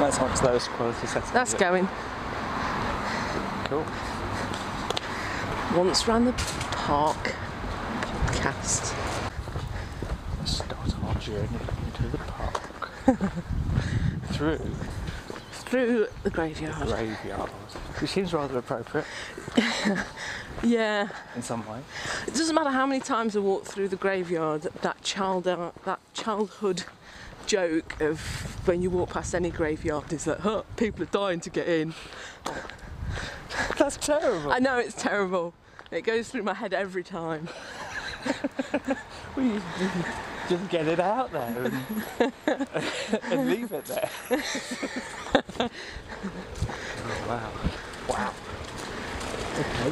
That's amongst those quality settings. That's going. Cool. Once Round the Park podcast. Let's start our journey into the park. Through the graveyard. The graveyard. Which seems rather appropriate. Yeah. In some way. It doesn't matter how many times I walk through the graveyard, that childhood joke of when you walk past any graveyard is that, people are dying to get in. That's terrible. I know, it's terrible. It goes through my head every time. Well, you just get it out there and leave it there. Oh, wow. Wow. Okay.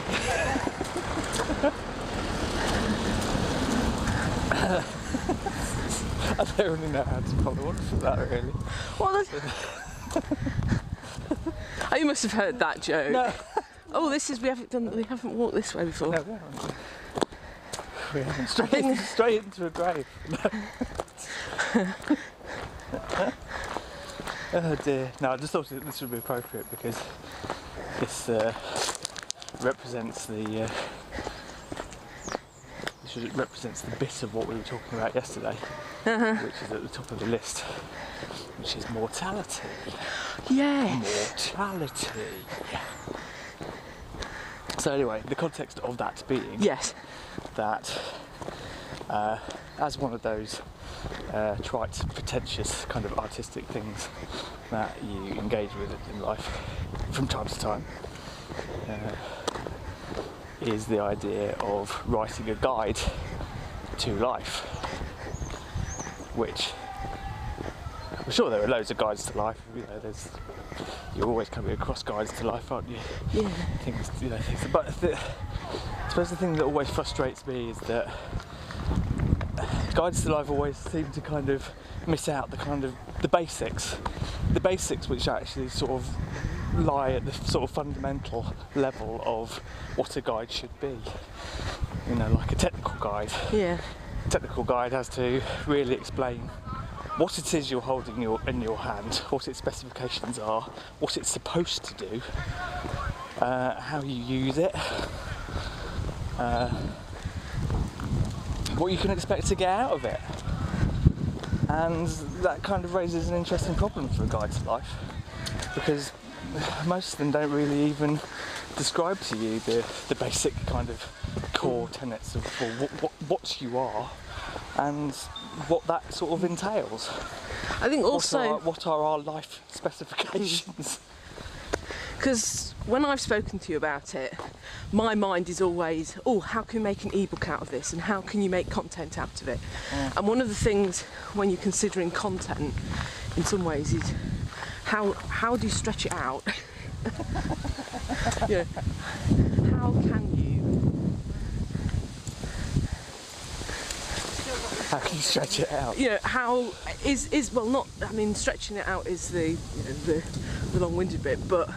I don't really know how to follow on from that, really. Well, oh, you must have heard that joke. No. Oh, we haven't walked this way before. No, we haven't. Straight into a grave. Oh dear. No, I just thought this would be appropriate because this represents the bit of what we were talking about yesterday, which is at the top of the list, which is mortality. Yes. Mortality. So anyway, the context of that being yes, that as one of those trite, pretentious kind of artistic things that you engage with in life from time to time, is the idea of writing a guide to life, which I'm sure there are loads of guides to life. You know, you're always coming across guides to life, aren't you? Yeah. Things. But I suppose the thing that always frustrates me is that guides to life always seem to kind of miss out the basics which actually sort of lie at the sort of fundamental level of what a guide should be. You know, like a technical guide. Yeah. A technical guide has to really explain what it is you're holding in your hand, what its specifications are, what it's supposed to do, how you use it, what you can expect to get out of it. And that kind of raises an interesting problem for a guide to life, because most of them don't really even describe to you the basic kind of core tenets of what you are and what that sort of entails. I think also what are our life specifications? Because when I've spoken to you about it, my mind is always, how can you make an ebook out of this, and how can you make content out of it? And one of the things when you're considering content, in some ways, is how do you stretch it out? You know, how can you? How can you stretch it out? You know, how is well, not. I mean, stretching it out is the long-winded bit, but.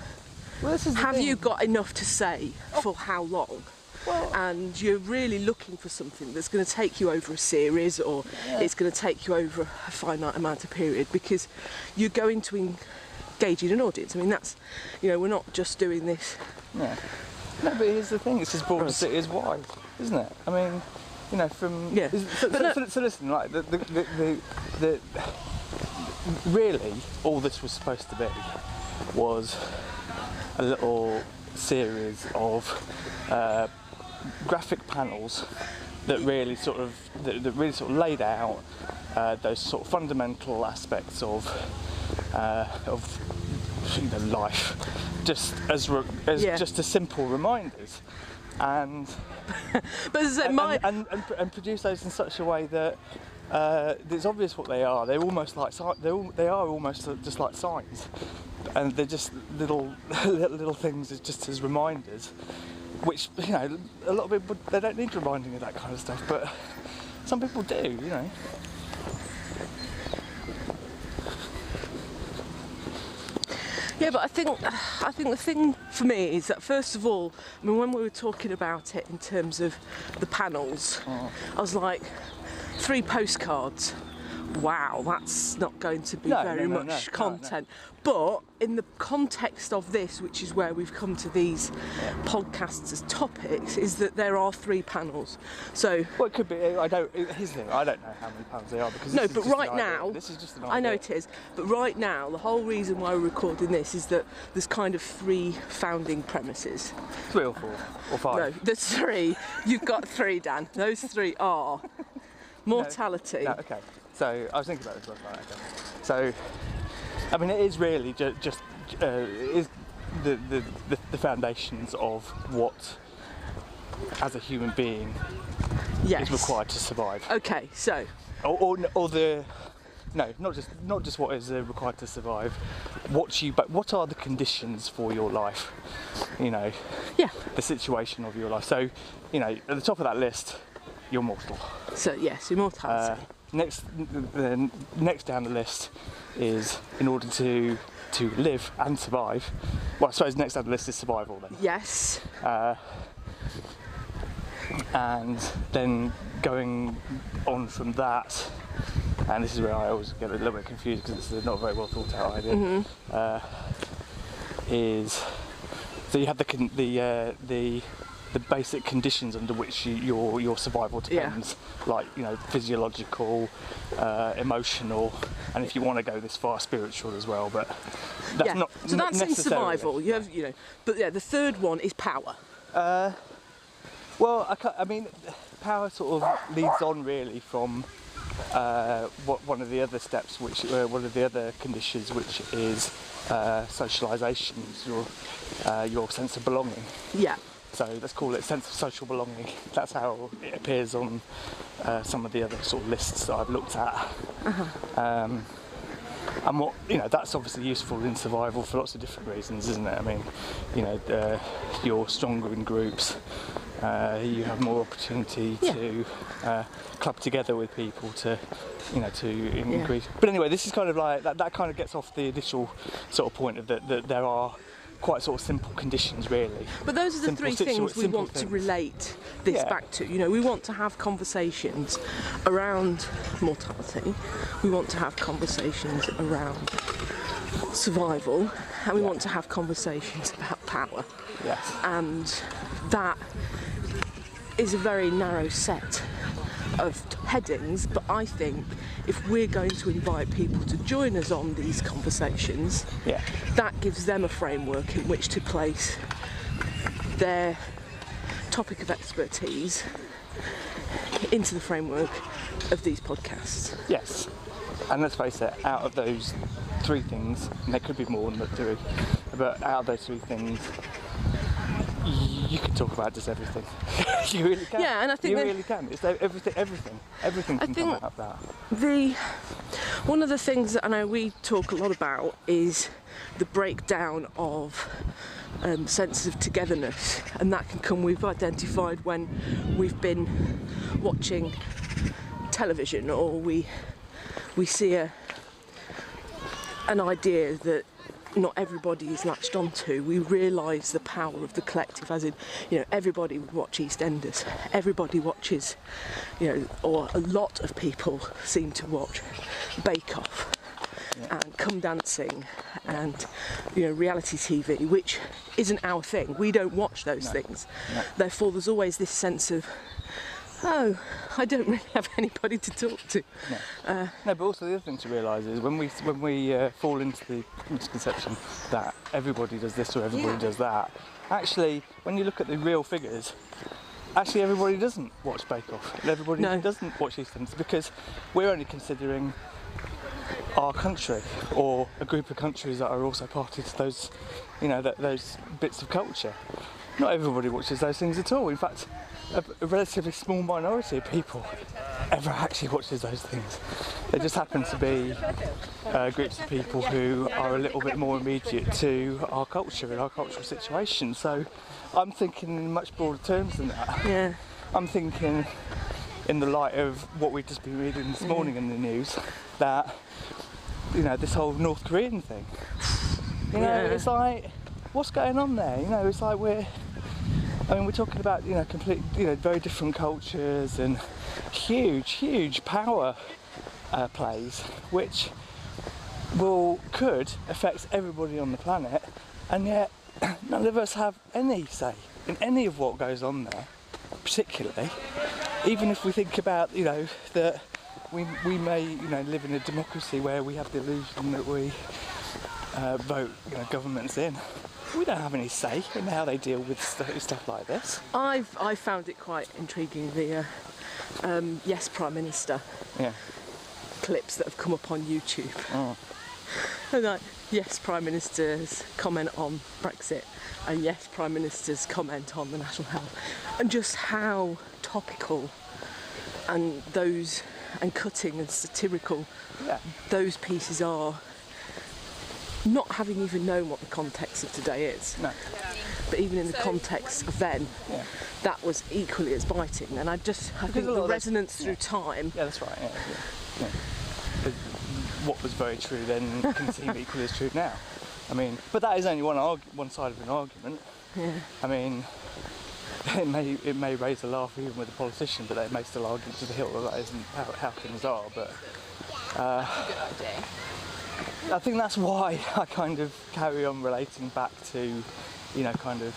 Well, have you got enough to say for how long? Well, and you're really looking for something that's going to take you over a series, or it's going to take you over a finite amount of period, because you're going to engage in an audience. I mean, that's, we're not just doing this. Yeah. No, but here's the thing, it's as broad as it is wide, isn't it? I mean, from... Yeah. So listen, like, the really, all this was supposed to be was a little series of graphic panels that really sort of laid out those sort of fundamental aspects of life, just as just as simple reminders, and but as I say, and produce those in such a way that it's obvious what they are. They're almost like they are almost just like signs, and they're just little things just as reminders. Which a lot of people, they don't need reminding of that kind of stuff, but some people do. Yeah, but I think the thing for me is that, first of all, I mean, when we were talking about it in terms of the panels, I was like, 3 postcards. wow, that's not going to be No, very no, much no, content. But in the context of this, which is where we've come to these podcasts as topics, is that there are 3 panels. So, well, it could be. Here's the thing. I don't know how many panels they are because no, this is but just right an idea. now, This is just an idea. I know it is, but right now, the whole reason why we're recording this is that there's kind of 3 founding premises. 3 or 4 or 5. No, there's 3. You've got 3, Dan. Those 3 are mortality. No, okay. So I was thinking about this last night. Okay. So, I mean, it is really just is the foundations of what, as a human being, Yes. is required to survive. Okay, so Or the no, not just what is required to survive. But what are the conditions for your life? You know, yeah. the situation of your life. So, you know, at the top of that list, you're mortal. So yes, immortality. Next down the list is, in order to live and survive. Well, I suppose next down the list is survival then. Yes. And then going on from that, and this is where I always get a little bit confused because it's not a very well thought out idea. Is so you have the basic conditions under which your survival depends, like, you know, physiological, emotional, and if you want to go this far, spiritual as well. But that's not. So not that's in necessarily. survival. You have, you know, but yeah, the third one is power. Well, I mean, power sort of leads on really from one of the other steps, which one of the other conditions, which is socialisation, your sense of belonging. Yeah. So let's call it sense of social belonging. That's how it appears on some of the other sort of lists that I've looked at. And what, you know, that's obviously useful in survival for lots of different reasons, isn't it? I mean, you know, you're stronger in groups. You have more opportunity to club together with people to, you know, to increase. But anyway, this is kind of like that kind of gets off the initial sort of point of that there are quite sort of simple conditions, really. But those are the 3 things we want to relate this back to. You know, we want to have conversations around mortality. We want to have conversations around survival, and we want to have conversations about power. Yes. And that is a very narrow set of headings, but I think if we're going to invite people to join us on these conversations, that gives them a framework in which to place their topic of expertise into the framework of these podcasts. Yes. And let's face it, out of those 3 things, and there could be more than the 3, but out of those 3 things, you can talk about just everything. You really can. Yeah, and I think you really can. It's everything can come out of that. One of the things that I know we talk a lot about is the breakdown of senses of togetherness, and that can come. We've identified when we've been watching television, or we see an idea that not everybody is latched onto. We realise the power of the collective, as in, you know, everybody would watch Eastenders, everybody watches, you know, or a lot of people seem to watch Bake Off and Come Dancing and, you know, reality TV, which isn't our thing. We don't watch those things. No. Therefore, there's always this sense of, oh, I don't really have anybody to talk to. No, but also the other thing to realise is when we fall into the misconception that everybody does this or everybody does that, actually, when you look at the real figures, actually everybody doesn't watch Bake Off. Everybody doesn't watch Eastenders, because we're only considering our country or a group of countries that are also party to those, you know, those bits of culture. Not everybody watches those things at all. In fact, a relatively small minority of people ever actually watches those things. There just happen to be groups of people who are a little bit more immediate to our culture and our cultural situation. So I'm thinking in much broader terms than that. Yeah. I'm thinking in the light of what we've just been reading this morning in the news, that, you know, this whole North Korean thing, you know, it's like, what's going on there? You know, it's like we're talking about, you know, very different cultures and huge power plays, which could affect everybody on the planet, and yet none of us have any say in any of what goes on there, particularly. Even if we think about, that we may, live in a democracy where we have the illusion that we vote, governments in. We don't have any say in how they deal with stuff like this. I found it quite intriguing, the Yes Prime Minister clips that have come up on YouTube. Oh. And like, Yes Prime Minister's comment on Brexit, and Yes Prime Minister's comment on the national health, and just how topical and cutting and satirical those pieces are, not having even known what the context of today is. No. But even in the context of then, that was equally as biting. And I think the resonance through time. Yeah, that's right. Yeah. What was very true then can seem equally as true now. I mean, but that is only one side of an argument. Yeah. I mean, it may raise a laugh even with a politician, but they may still argue to the hilt that isn't how things are. But I think that's why I kind of carry on relating back to, kind of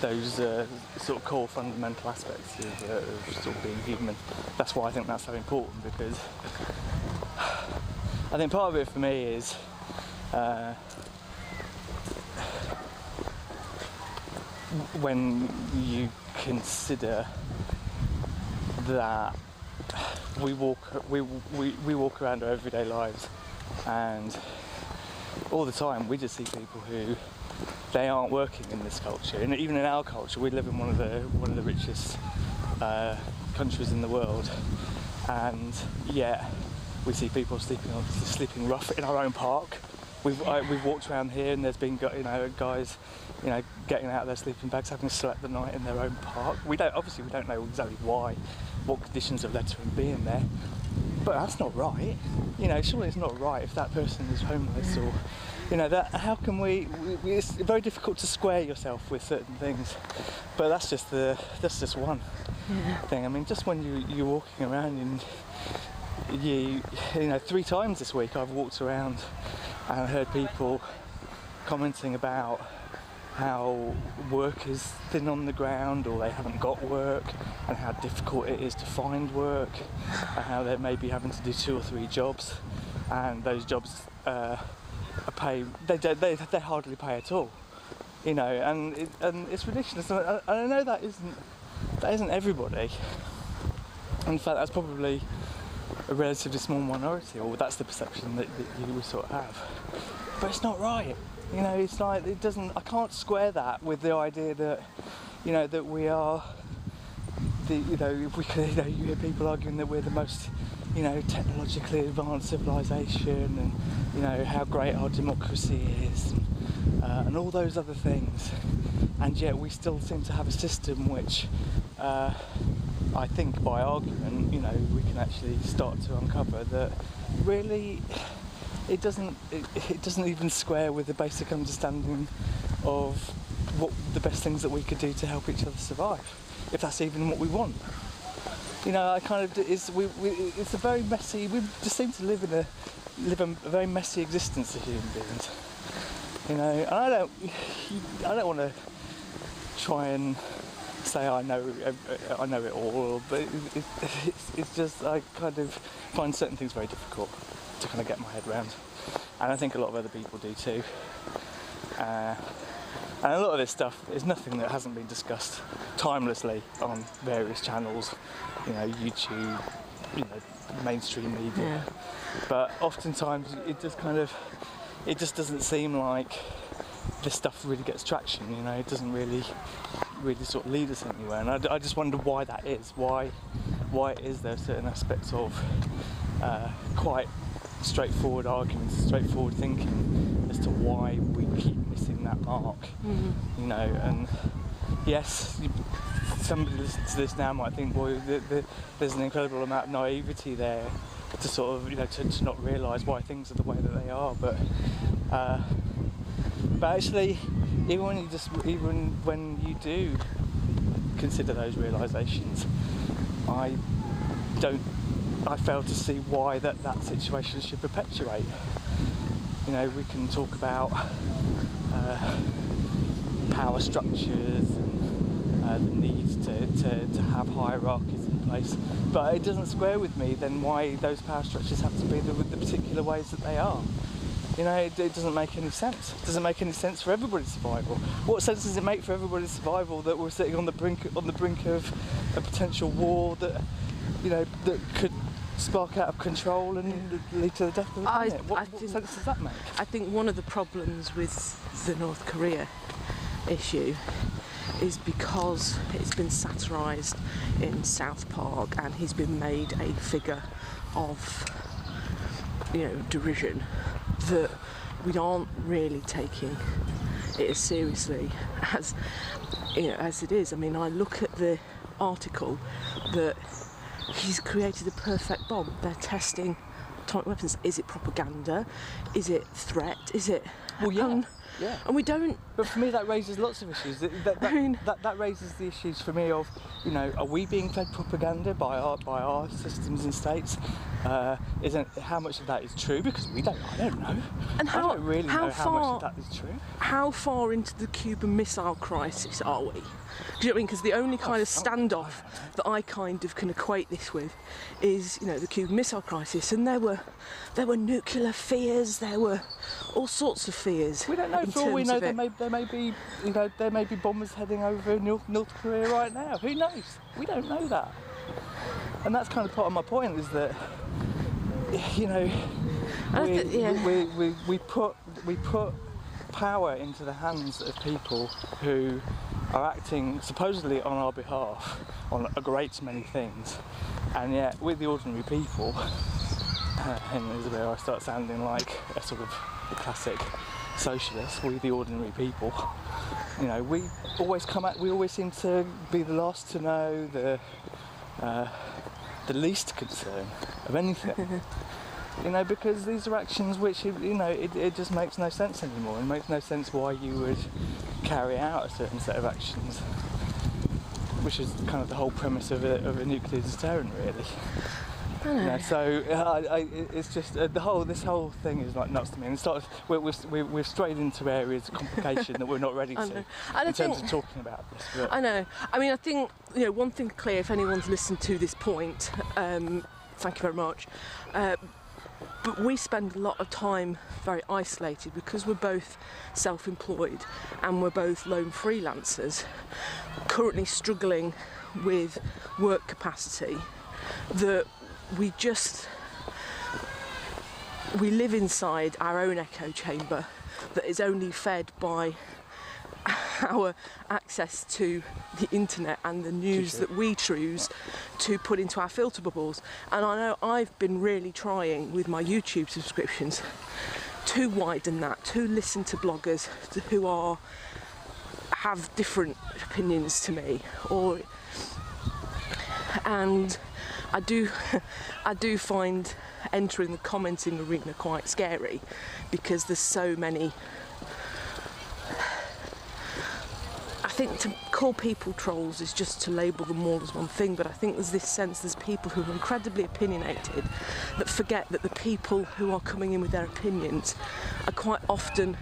those sort of core fundamental aspects of sort of being human. That's why I think that's so important, because I think part of it for me is when you consider that we walk around our everyday lives, and all the time we just see people who they aren't working in this culture, and even in our culture we live in one of the richest countries in the world, and yet we see people sleeping rough in our own park. We've walked around here and there's been guys getting out of their sleeping bags, having slept the night in their own park. We don't know exactly what conditions have led to them being there, but that's not right. Surely it's not right if that person is homeless, or how can we it's very difficult to square yourself with certain things, but that's just one thing. I mean, just when you're walking around and you 3 times this week I've walked around and heard people commenting about how work is thin on the ground, or they haven't got work, and how difficult it is to find work, and how they may be having to do 2 or 3 jobs, and those jobs they hardly pay at all, and it's ridiculous. And I know that isn't everybody. In fact, that's probably a relatively small minority, or that's the perception that you sort of have. But it's not right. It's like I can't square that with the idea that, that we are if we could, you hear people arguing that we're the most, technologically advanced civilization, and, how great our democracy is, and all those other things. And yet we still seem to have a system which, I think by argument, we can actually start to uncover that really it doesn't even square with the basic understanding of what the best things that we could do to help each other survive, if that's even what we want. It's a very messy. We just seem to live a very messy existence as human beings. And I don't want to try and say I know it all, but it's just I kind of find certain things very difficult to kind of get my head around, and I think a lot of other people do too. And a lot of this stuff is nothing that hasn't been discussed timelessly on various channels, YouTube, mainstream media. Yeah. But oftentimes it just doesn't seem like this stuff really gets traction. It doesn't really sort of lead us anywhere, and I just wonder why that is. Why is there certain aspects of quite straightforward arguments, straightforward thinking as to why we keep missing that mark? Mm-hmm. And yes, somebody listening to this now might think, well, there's an incredible amount of naivety there to sort of, to not realise why things are the way that they are. But actually, even when you do consider those realisations, I don't I fail to see why that situation should perpetuate. You know, we can talk about power structures and the need to have hierarchies in place, but it doesn't square with me then why those power structures have to be the particular ways that they are. You know, it doesn't make any sense. It doesn't make any sense for everybody's survival. What sense does it make for everybody's survival that we're sitting on the brink of a potential war that, you know, that could spark out of control and lead to the death of the planet? What sense does that make? I think one of the problems with the North Korea issue is because it's been satirised in South Park and he's been made a figure of, you know, derision, that we aren't really taking it as seriously as, you know, as it is. I mean, I look at the article that he's created a perfect bomb. They're testing atomic weapons. Is it propaganda? Is it threat? Is it? Well, yeah. Yeah. And we don't. But for me, that raises lots of issues. That raises the issues for me of, you know, are we being fed propaganda by our systems and states? How much of that is true? Because I don't know. And I don't really know how much of that is true. How far into the Cuban Missile Crisis are we? Do you know what I mean? Because the only kind of standoff that I kind of can equate this with is, you know, the Cuban Missile Crisis, and there were nuclear fears, there were all sorts of fears. We don't know. For all we know, there may be bombers heading over North Korea right now. Who knows? We don't know that. And that's kind of part of my point, is that, you know, we put power into the hands of people who are acting supposedly on our behalf on a great many things, and yet with the ordinary people, and this is where I start sounding like a sort of a classic socialist, we the ordinary people, you know, we always seem to be the last to know, the least concern of anything. You know, because these are actions which, you know, it just makes no sense anymore. It makes no sense why you would carry out a certain set of actions, which is kind of the whole premise of a nuclear deterrent, really. I know. You know, so it's just this whole thing is like nuts to me. And we've strayed into areas of complication that we're not ready to in terms of talking about this. But I know. I mean, I think, you know, one thing clear, if anyone's listened to this point, thank you very much. But we spend a lot of time very isolated because we're both self-employed and we're both lone freelancers, currently struggling with work capacity, that we live inside our own echo chamber that is only fed by our access to the internet and the news that we choose to put into our filter bubbles. And I know I've been really trying with my YouTube subscriptions to widen that, to listen to bloggers who have different opinions to me, and I do find entering the commenting arena quite scary, because there's so many. I think to call people trolls is just to label them all as one thing, but I think there's this sense there's people who are incredibly opinionated that forget that the people who are coming in with their opinions are quite often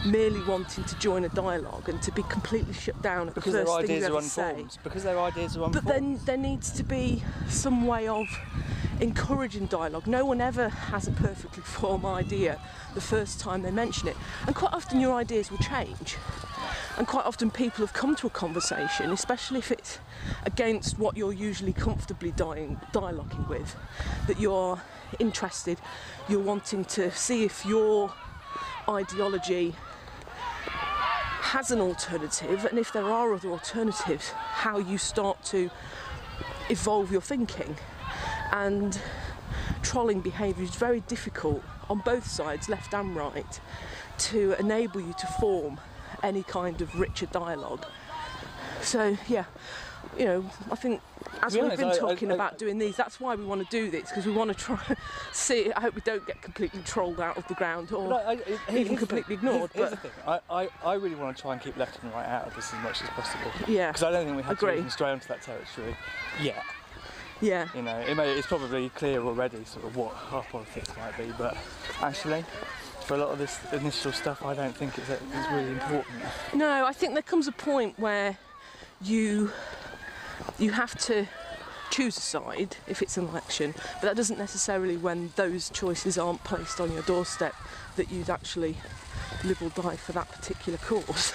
merely wanting to join a dialogue and to be completely shut down at the first thing you ever say. Because their ideas are unformed. But then there needs to be some way of encouraging dialogue. No one ever has a perfectly formed idea the first time they mention it, and quite often your ideas will change. And quite often people have come to a conversation, especially if it's against what you're usually comfortably dialoguing with, that you're interested, you're wanting to see if your ideology has an alternative, and if there are other alternatives, how you start to evolve your thinking. And trolling behaviour is very difficult on both sides, left and right, to enable you to form any kind of richer dialogue. So yeah, you know, I think as we've been talking about doing these, that's why we want to do this, because we want to try and see. I hope we don't get completely trolled out of the ground or even completely ignored. Here's the thing. I really want to try and keep left and right out of this as much as possible. Yeah, because I don't think we have to even stray onto that territory yet. Yeah. You know, it's probably clear already sort of what our politics might be, but actually, for a lot of this initial stuff, I don't think it's really important. No, I think there comes a point where you have to choose a side if it's an election, but that doesn't necessarily, when those choices aren't placed on your doorstep, that you'd actually live or die for that particular cause.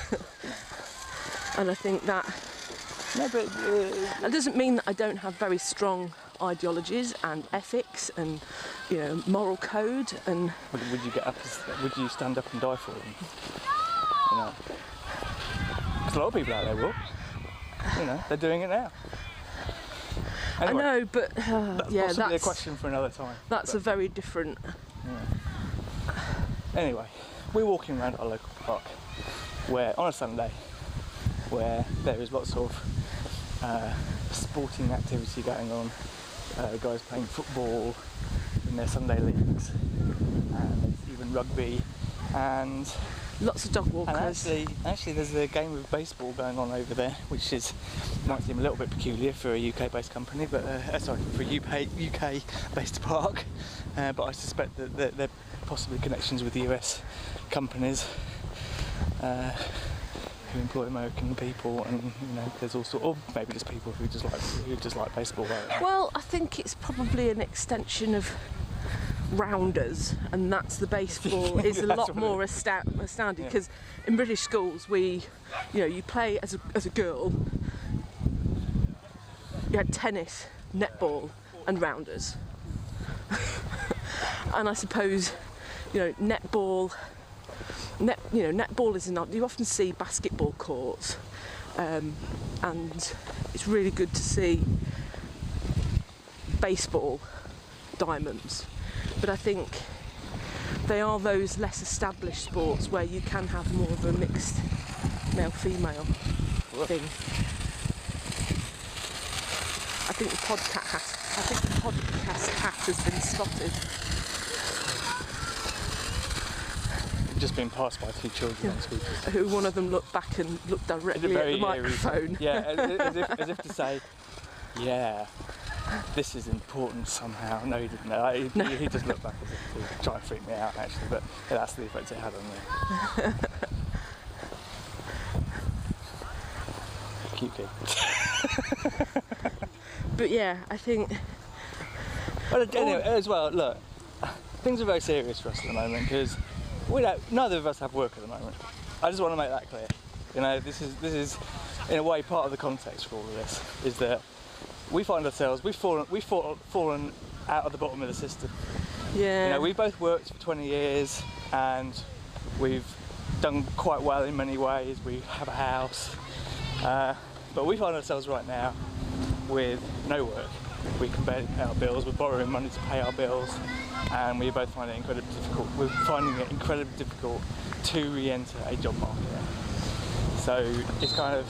And I think that that doesn't mean that I don't have very strong ideologies and ethics and, you know, moral code. And would you get up? Would you stand up and die for them? You know, because a lot of people out there will. You know, they're doing it now. Anyway, I know, but yeah, possibly a question for another time. That's a very different. Yeah. Anyway, we're walking around our local park, where on a Sunday, where there is lots of sporting activity going on. Guys playing football in their Sunday leagues, and there's even rugby, and lots of dog walkers. And actually, there's a game of baseball going on over there, which might seem a little bit peculiar for a UK-based company, but for a UK-based park. But I suspect that there are possibly connections with the US companies who employ American people, and you know, there's also, or maybe just people who just like baseball. Right? Well, I think it's probably an extension of rounders, and that's the baseball is a lot more astounding, because in British schools you play as a girl, you had tennis, netball and rounders. And I suppose, you know, netball is not, you often see basketball courts, and it's really good to see baseball diamonds. But I think they are those less established sports where you can have more of a mixed male-female thing. I think the podcast hat has been spotted. Just been passed by two children on scooters. Who one of them looked back and looked directly at the microphone. Yeah, as if to say, yeah, this is important somehow. No, he didn't know. He just looked back as if to try and freak me out, actually, but yeah, that's the effect it had on me. Cute kid. But yeah, I think... Well, anyway, as well, look, things are very serious for us at the moment, because neither of us have work at the moment. I just want to make that clear. You know, this is in a way part of the context for all of this, is that we find ourselves, we've fallen out of the bottom of the system. Yeah. You know, we both worked for 20 years and we've done quite well in many ways. We have a house, but we find ourselves right now with no work. We can barely pay our bills. We're borrowing money to pay our bills, and we both find it incredibly difficult. We're finding it incredibly difficult to re-enter a job market. So it's kind of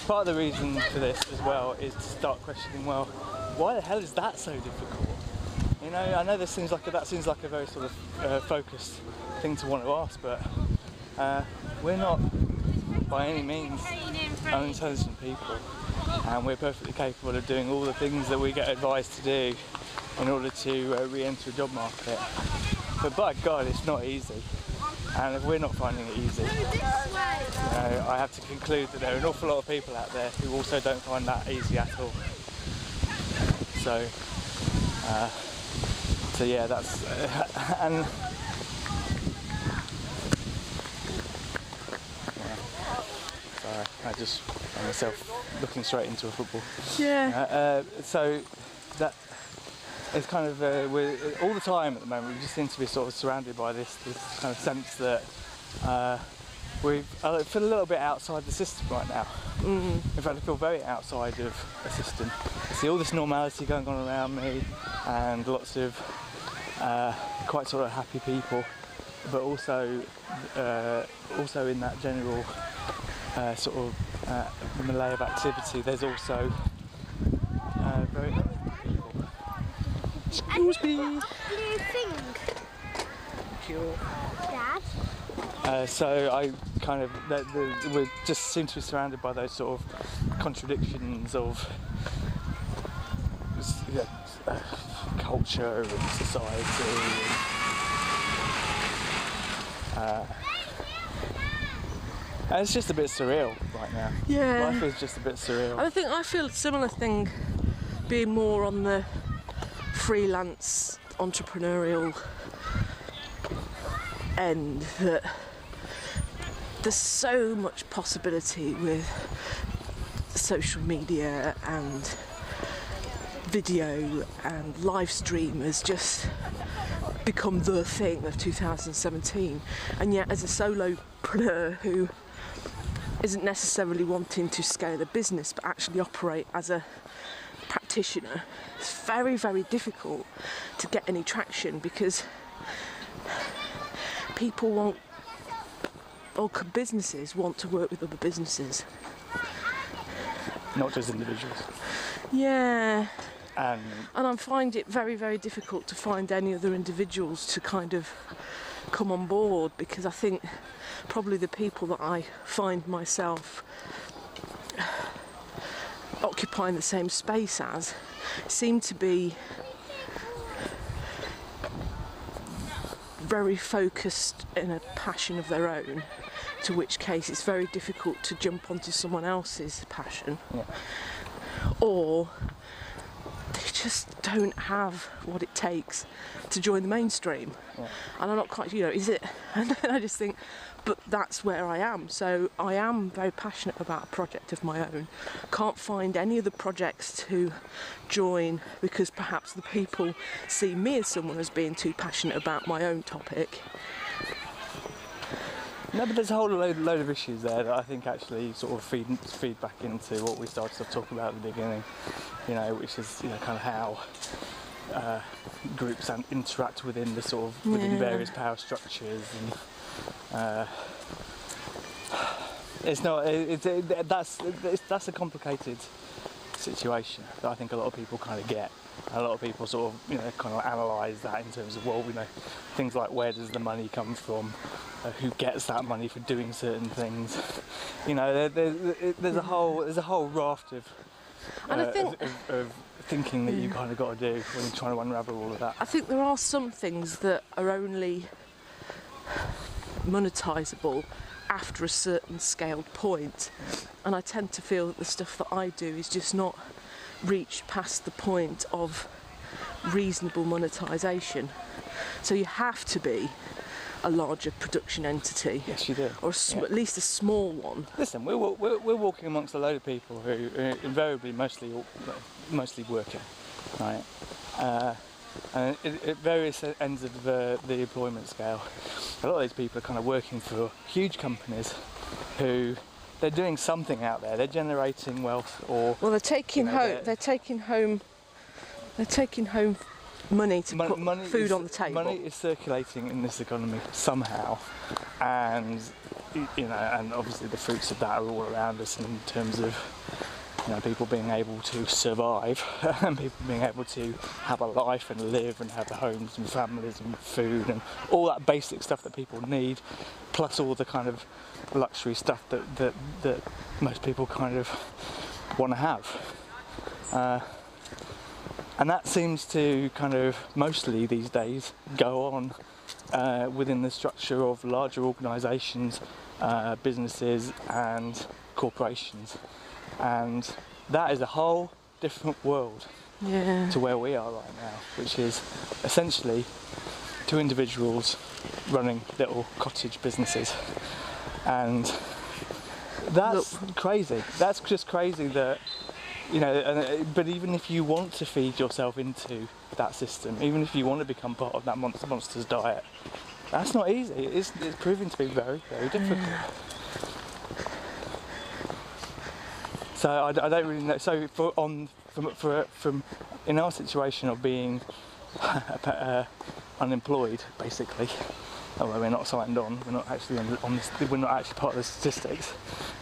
part of the reason for this as well is to start questioning, well, why the hell is that so difficult? You know, I know that seems like a very sort of focused thing to want to ask, but we're not by any means unintelligent people, and we're perfectly capable of doing all the things that we get advised to do in order to re-enter a job market. But by God, it's not easy, and if we're not finding it easy, I have to conclude that there are an awful lot of people out there who also don't find that easy at all. So yeah, that's and sorry, I just found myself looking straight into a football. Yeah. So that it's kind of we're all the time at the moment. We just seem to be sort of surrounded by this kind of sense that I feel a little bit outside the system right now. Mm-hmm. In fact, I feel very outside of a system. I see all this normality going on around me, and lots of quite sort of happy people, but also in that general sort of melee of activity, there's also very people. Excuse me. What do you think? Sure. Dad? So I kind of we just seem to be surrounded by those sort of contradictions of culture and society. And it's just a bit surreal right now. Yeah. Life is just a bit surreal. I feel a similar thing being more on the freelance entrepreneurial end, that there's so much possibility with social media and video, and live stream has just become the thing of 2017. And yet, as a solopreneur who isn't necessarily wanting to scale a business but actually operate as a practitioner, it's very, very difficult to get any traction, because people want, or businesses want to work with other businesses. Not just individuals. Yeah. And I find it very, very difficult to find any other individuals to kind of come on board, because I think probably the people that I find myself occupying the same space as seem to be very focused in a passion of their own, to which case it's very difficult to jump onto someone else's passion. yeah. Or they just don't have what it takes to join the mainstream. Yeah. And I'm not quite, is it? And then I just think, but that's where I am. So I am very passionate about a project of my own. Can't find any other projects to join, because perhaps the people see me as someone as being too passionate about my own topic. No, but there's a whole load of issues there that I think actually sort of feed back into what we started to talk about at the beginning, which is kind of how groups interact within the sort of within various power structures, and that's a complicated situation that I think a lot of people kind of get. A lot of people sort of kind of analyse that in terms of, things like, where does the money come from, who gets that money for doing certain things. There's a whole raft of thinking that you kind of got to do when you're trying to unravel all of that. I think there are some things that are only monetisable after a certain scaled point, and I tend to feel that the stuff that I do is just not reached past the point of reasonable monetisation. So you have to be a larger production entity. Yes, you do. Or at least a small one. Listen, we're walking amongst a load of people who are invariably mostly working, right? And at various ends of the employment scale, a lot of these people are kind of working for huge companies who they're doing something out there. They're generating wealth, or they're taking home. They're taking home money to put food on the table. Money is circulating in this economy somehow, and and obviously the fruits of that are all around us in terms of people being able to survive and people being able to have a life and live and have homes and families and food and all that basic stuff that people need, plus all the kind of luxury stuff that most people kind of want to have. And that seems to kind of mostly these days go on within the structure of larger organisations, businesses and corporations. And that is a whole different world to where we are right now, which is essentially two individuals running little cottage businesses. And that's crazy. That's just crazy that, but even if you want to feed yourself into that system, even if you want to become part of that monster's diet, that's not easy. It's proving to be very, very difficult. So I don't really know. So from in our situation of being unemployed, basically, although we're not signed on, we're not actually we're not actually part of the statistics.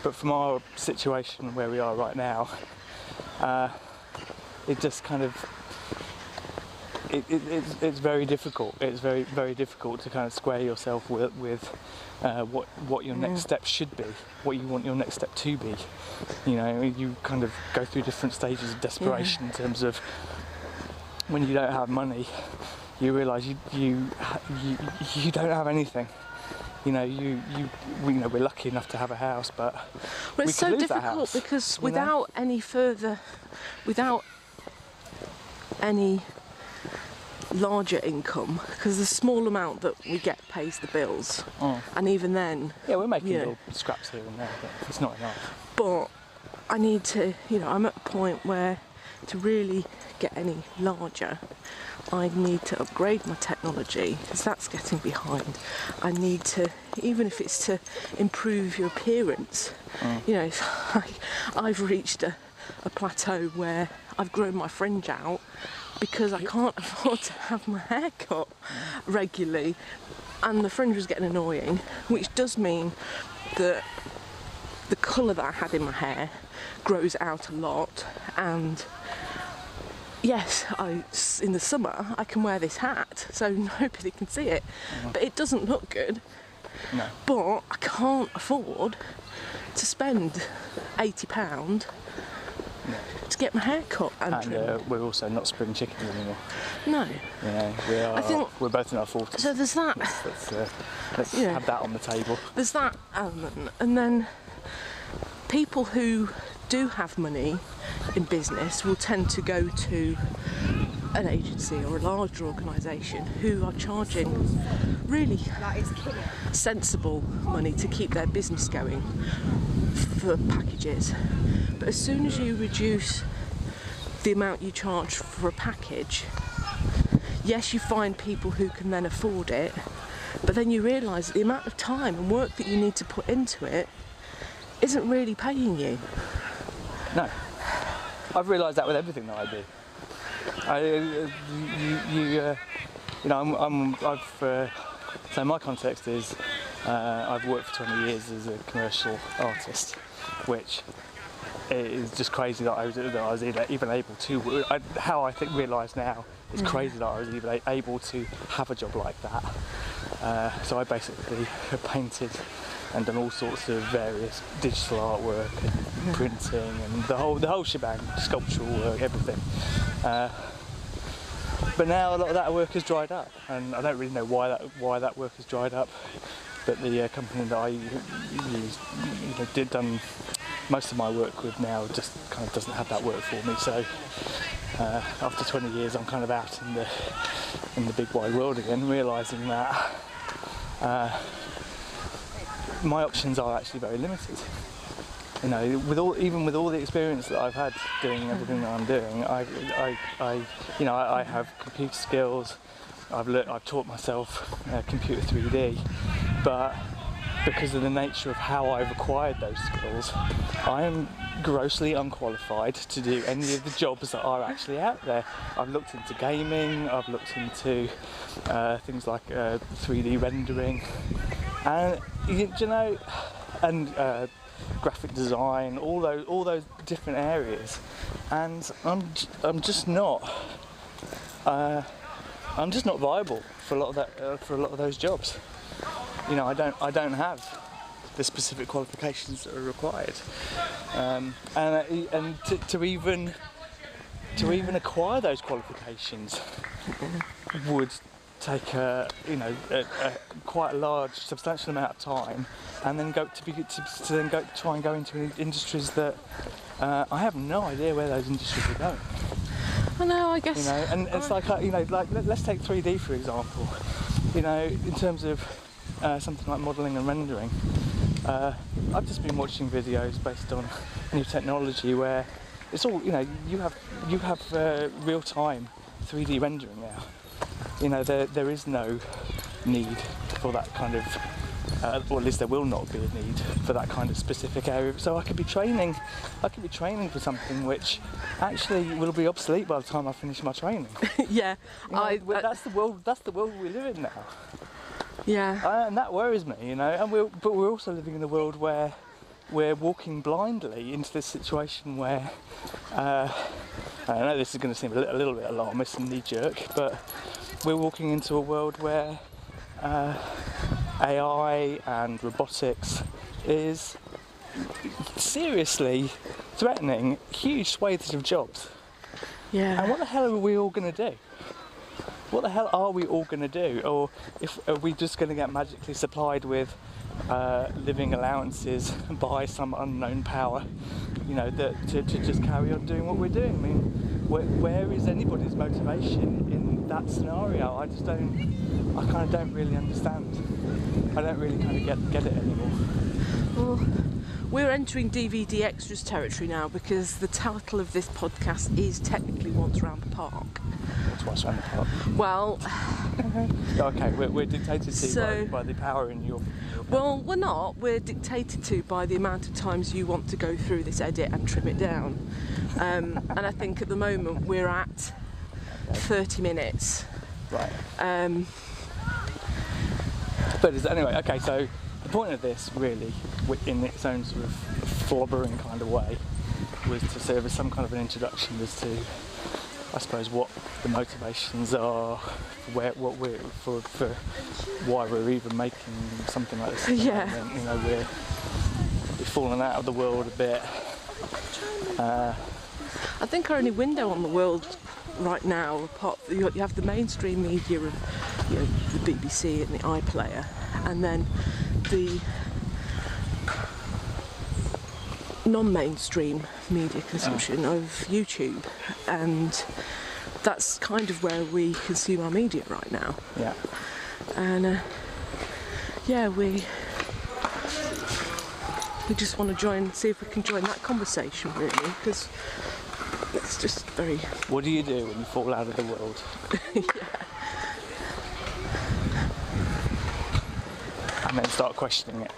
But from our situation where we are right now, it just kind of it's very difficult. It's very, very difficult to kind of square yourself with what your next step should be, what you want your next step to be. You kind of go through different stages of desperation in terms of when you don't have money, you realise you don't have anything. You know, we're lucky enough to have a house, but well, it's we could so lose that difficult house, because you know? without any larger income, because the small amount that we get pays the bills, and even then, yeah, we're making little scraps here and there, but it's not enough. But I need to, I'm at a point where to really get any larger, I need to upgrade my technology, because that's getting behind. I need to, even if it's to improve your appearance, it's like I've reached a plateau where I've grown my fringe out because I can't afford to have my hair cut regularly, and the fringe was getting annoying, which does mean that the colour that I had in my hair grows out a lot. And yes, in the summer I can wear this hat so nobody can see it, but it doesn't look good. No. But I can't afford to spend £80 to get my hair cut and trimmed. We're also not spring chickens anymore. No. You know, we're both in our 40s. So there's that. Let's have that on the table. There's that element, and then people who do have money in business will tend to go to an agency or a larger organisation who are charging really sensible money to keep their business going for packages. But as soon as you reduce the amount you charge for a package, yes, you find people who can then afford it, but then you realise that the amount of time and work that you need to put into it isn't really paying you. No. I've realised that with everything that I do. So my context is I've worked for 20 years as a commercial artist, which is just crazy that I was even able to. How I think realise now, it's crazy that I was even able to have a job like that. So I basically painted and done all sorts of various digital artwork and printing and the whole shebang, sculptural work, everything. But now a lot of that work has dried up, and I don't really know why that work has dried up. But the company that I used, done most of my work with now just kind of doesn't have that work for me. So after 20 years, I'm kind of out in the big wide world again, realising that my options are actually very limited. You know, even with all the experience that I've had doing everything that I'm doing, I have computer skills. I've taught myself computer 3D, but because of the nature of how I've acquired those skills, I am grossly unqualified to do any of the jobs that are actually out there. I've looked into gaming, I've looked into things like 3D rendering, and graphic design, all those different areas, and I'm just not viable for a lot of those jobs. You know, I don't have the specific qualifications that are required, and to even acquire those qualifications would take quite a large, substantial amount of time, and then try and go into industries that I have no idea where those industries are going. I know, I guess. And it's like let's take 3D for example. You know, in terms of something like modelling and rendering, I've just been watching videos based on new technology where it's all, you have real-time 3D rendering now. You know, there is no need for that kind of, or at least there will not be a need for that kind of specific area. So I could be training for something which actually will be obsolete by the time I finish my training. Yeah, that's the world we live in now. Yeah, and that worries me, And but we're also living in a world where we're walking blindly into this situation where I know this is going to seem a little bit alarmist and knee-jerk, but we're walking into a world where AI and robotics is seriously threatening huge swathes of jobs. Yeah. And what the hell are we all going to do? What the hell are we all going to do? Or are we just going to get magically supplied with living allowances by some unknown power, you know, that to just carry on doing what we're doing? I mean, where is anybody's motivation in that scenario? I kind of don't really understand. I don't really kind of get it anymore. Well, we're entering DVD extras territory now because the title of this podcast is technically Once Round the Park. What's around the park? Well, okay, we're dictated to by the power in your. Well, we're not. We're dictated to by the amount of times you want to go through this edit and trim it down. And I think at the moment we're at 30 minutes. Right. But anyway, okay, so the point of this really, in its own sort of flobbering kind of way, was to serve as some kind of an introduction as to, I suppose, what the motivations are, for why we're even making something like this. Yeah. And, you know, we're falling out of the world a bit. I think our only window on the world right now, you have the mainstream media of, you know, the BBC and the iPlayer, and then the non-mainstream media consumption of YouTube, and that's kind of where we consume our media right now. Yeah. And we just want to see if we can join that conversation, really, because it's just very. What do you do when you fall out of the world? Yeah. And then start questioning it.